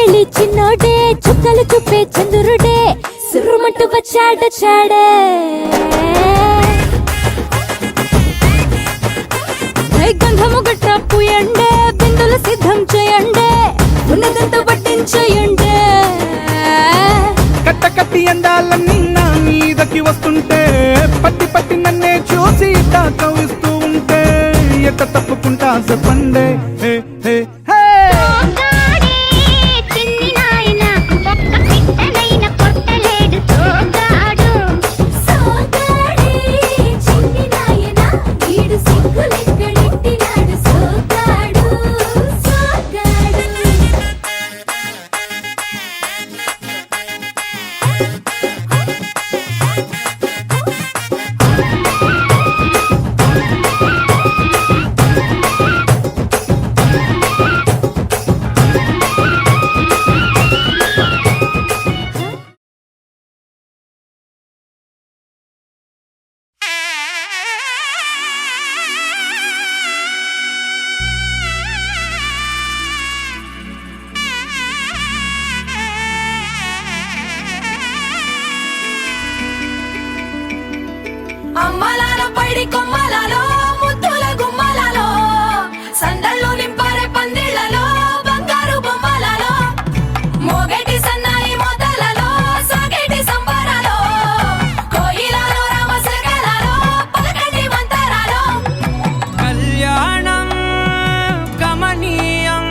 చెలి చిన్నోడే చుక్కలు చూపే చంద్రుడే సుర్రుమంటూ వచ్చాడే గంధము గట్ట పూయండే బిందులు సిద్ధం చేయండే ఉన్నదంతా పట్టించేయండే కట్ట కట్టి అందాలన్నీ నా మీదకి వస్తుంటే పట్టి పట్టి నన్నే చూసి కవిస్తూ ఉంటే ఎట్ట తప్పుకుంటా చెప్పండే హే హే హే అమ్మలాల పైడి కొమ్మలలో ముద్దుల గుమ్మలలో సందళ్ళు నింపారే పందిళ్లలో బంగారు బొమ్మలలో మోగేటి సన్నాయి మొదలలో సాగేటి సంబరాలో కోయిలలో రామశకలలో పలకండి మంతరాలో కళ్యాణం గమనీయం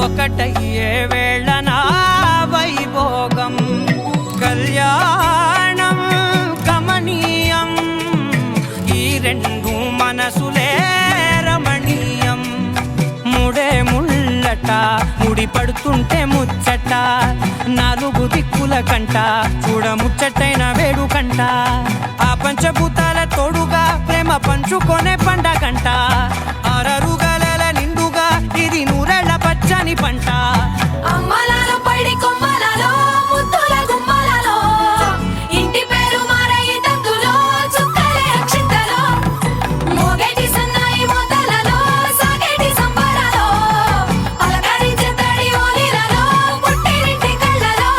ఒకటయ్యే వేళ నా వైభోగం కళ్యాణం గమనీయం ఈ రెండు మనసులే రమణీయం ముడే ముళ్ళట ముడి పడుతుంటే ముచ్చట నాలుగు దిక్కుల కంట చూడ ముచ్చటైన వేడుకంట ఆ పంచభూతాల తోడుగా ప్రేమ పంచుకొనే పండగంట అరరుగల నిండుగా ఇది నూరెళ్ళ పచ్చని పంట అమ్మలాల పైడి కొమ్మలలో ముద్దుల గుమ్మలలో ఇంటి పేరు మారయి తందులో చుక్కలే అక్షింతలో మోగేటి సన్నాయి మొదలలో సాగేటి సంబరాలో పలకరించే తడి ఓలిలలో పుట్టినింటి కళ్ళలో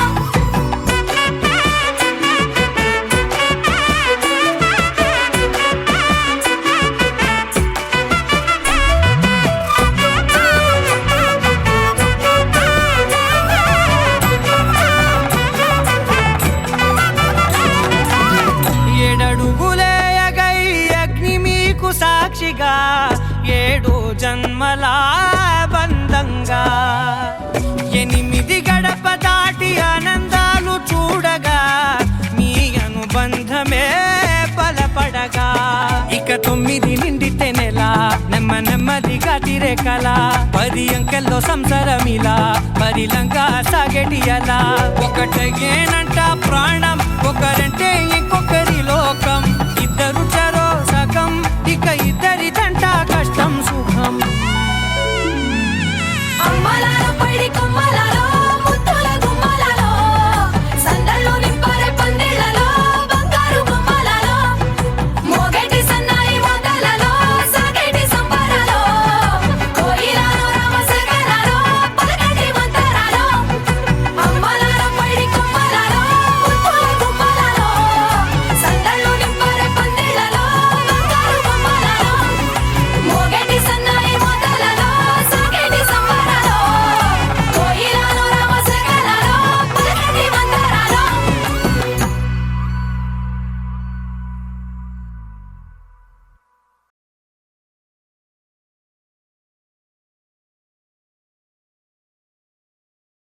ఏడడుగులేయగై అగ్ని మీకు సాక్షిగా ఏడు జన్మల బంధంగా ఎనిమిది గడప దాటి ఆనందాలు చూడగా మీ అనుబంధమే బలపడగా ఇక 9 నిండితే నెల నెమ్మదిగా తిరేకల 10 అంకెల్లో సంసారమిలా పరిలంగా సాగేటి అలా ఒకటేనంట ప్రాణం ఒకరంటే ఇంకో